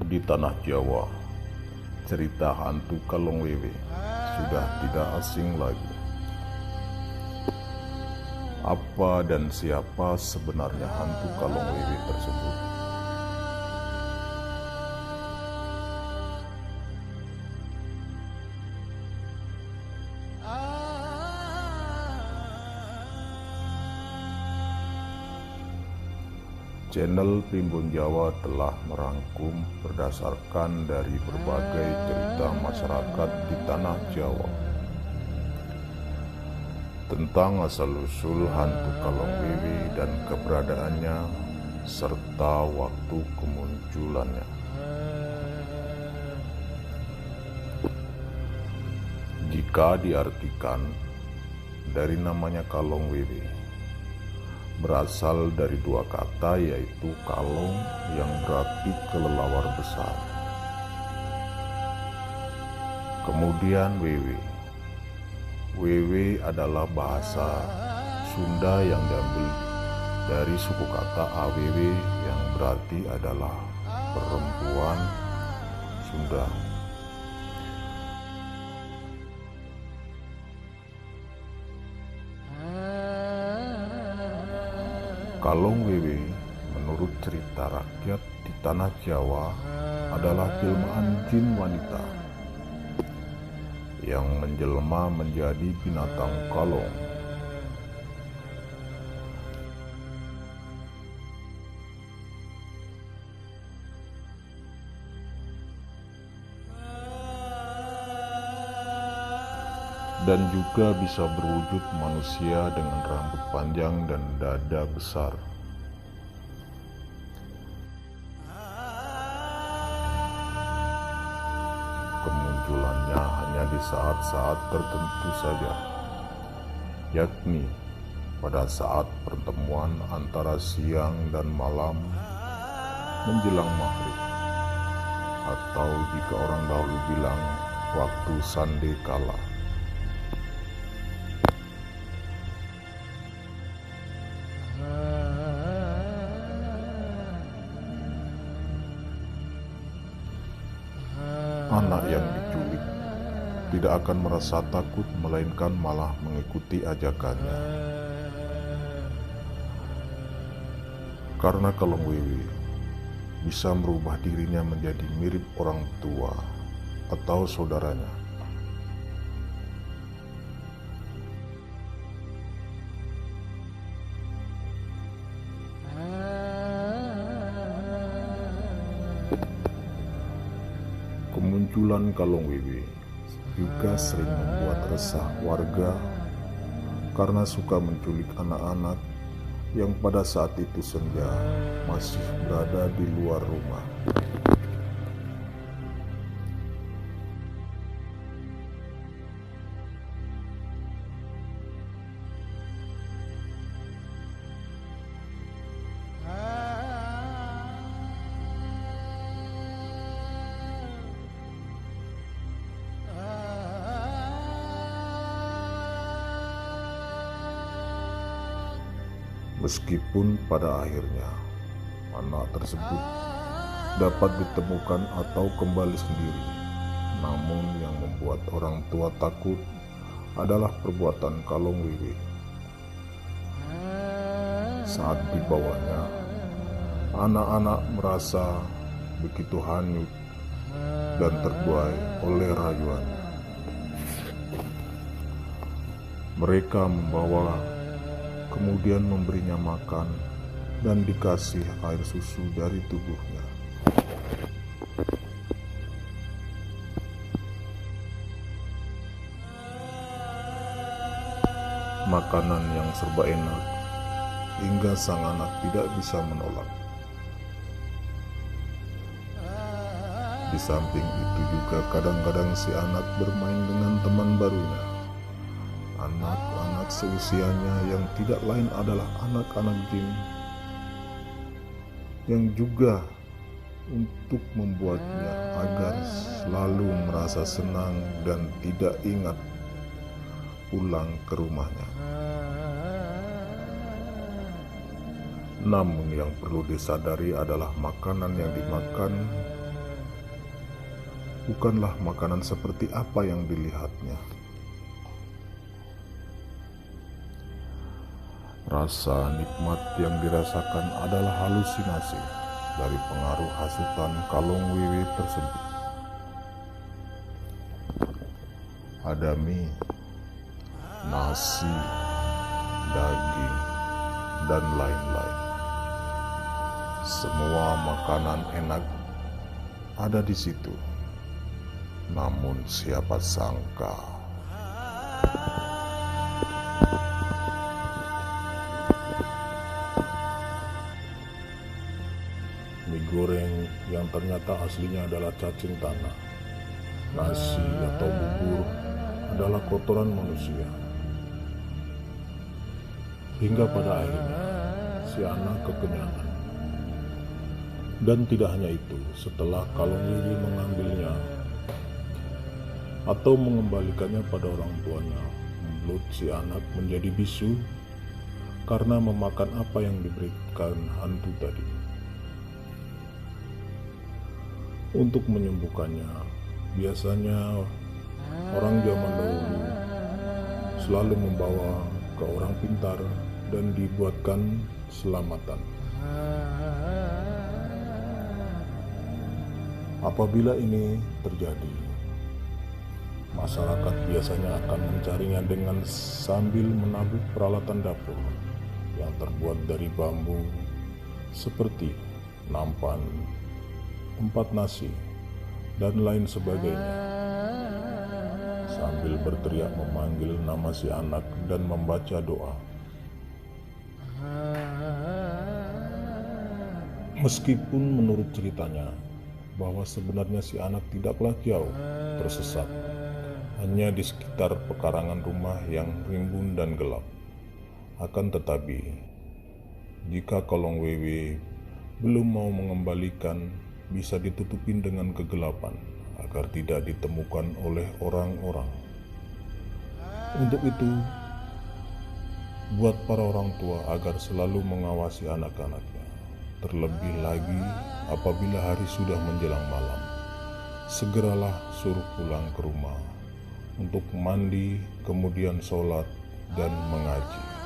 Di tanah Jawa, cerita hantu Kalong Wewe sudah tidak asing lagi. Apa dan siapa sebenarnya hantu Kalong Wewe tersebut? Channel Primbon Jawa telah merangkum berdasarkan dari berbagai cerita masyarakat di tanah Jawa tentang asal-usul hantu Kalong Wewe dan keberadaannya serta waktu kemunculannya. Jika diartikan dari namanya Kalong Wewe, berasal dari dua kata, yaitu kalong yang berarti kelelawar besar, kemudian wewe. Wewe adalah bahasa Sunda yang diambil dari suku kata awewe yang berarti adalah perempuan Sunda. Kalong Wewe menurut cerita rakyat di tanah Jawa adalah jelmaan jin wanita yang menjelma menjadi binatang kalong. Dan juga bisa berwujud manusia dengan rambut panjang dan dada besar. Kemunculannya hanya di saat-saat tertentu saja, yakni pada saat pertemuan antara siang dan malam menjelang maghrib, atau jika orang dahulu bilang waktu sande kala. Anak yang diculik tidak akan merasa takut, melainkan malah mengikuti ajakannya. Karena Kalong Wewe bisa merubah dirinya menjadi mirip orang tua atau saudaranya. Kemunculan Kalong Wewe juga sering membuat resah warga karena suka menculik anak-anak yang pada saat itu senja masih berada di luar rumah. Meskipun pada akhirnya anak tersebut dapat ditemukan atau kembali sendiri, namun yang membuat orang tua takut adalah perbuatan Kalong Wewe. Saat dibawanya, anak-anak merasa begitu hanyut dan terbuai oleh rayuannya. Mereka membawa, kemudian memberinya makan dan dikasih air susu dari tubuhnya. Makanan yang serba enak hingga sang anak tidak bisa menolak. Di samping itu juga kadang-kadang si anak bermain dengan teman barunya. Anak-anak seusianya yang tidak lain adalah anak-anak jin, yang juga untuk membuatnya agar selalu merasa senang dan tidak ingat pulang ke rumahnya. Namun yang perlu disadari adalah makanan yang dimakan bukanlah makanan seperti apa yang dilihatnya. Rasa nikmat yang dirasakan adalah halusinasi dari pengaruh hasutan kalong wewe tersebut. Ada mie, nasi, daging, dan lain-lain. Semua makanan enak ada di situ. Namun siapa sangka mie goreng yang ternyata aslinya adalah cacing tanah. Nasi atau bubur adalah kotoran manusia. Hingga pada akhirnya si anak kekenyangan. Dan tidak hanya itu, setelah kalong wewe mengambilnya atau mengembalikannya pada orang tuanya, mulut si anak menjadi bisu karena memakan apa yang diberikan hantu tadi. Untuk menyembuhkannya, biasanya orang zaman dahulu selalu membawa ke orang pintar dan dibuatkan selamatan. Apabila ini terjadi, masyarakat biasanya akan mencarinya dengan sambil menabuk peralatan dapur yang terbuat dari bambu seperti nampan, tempat nasi, dan lain sebagainya, sambil berteriak memanggil nama si anak dan membaca doa. Meskipun menurut ceritanya bahwa sebenarnya si anak tidaklah jauh tersesat, hanya di sekitar pekarangan rumah yang rimbun dan gelap. Akan tetapi, jika kalong wewe belum mau mengembalikan, bisa ditutupin dengan kegelapan agar tidak ditemukan oleh orang-orang. Untuk itu, buat para orang tua agar selalu mengawasi anak-anaknya. Terlebih lagi apabila hari sudah menjelang malam, segeralah suruh pulang ke rumah untuk mandi, kemudian sholat dan mengaji.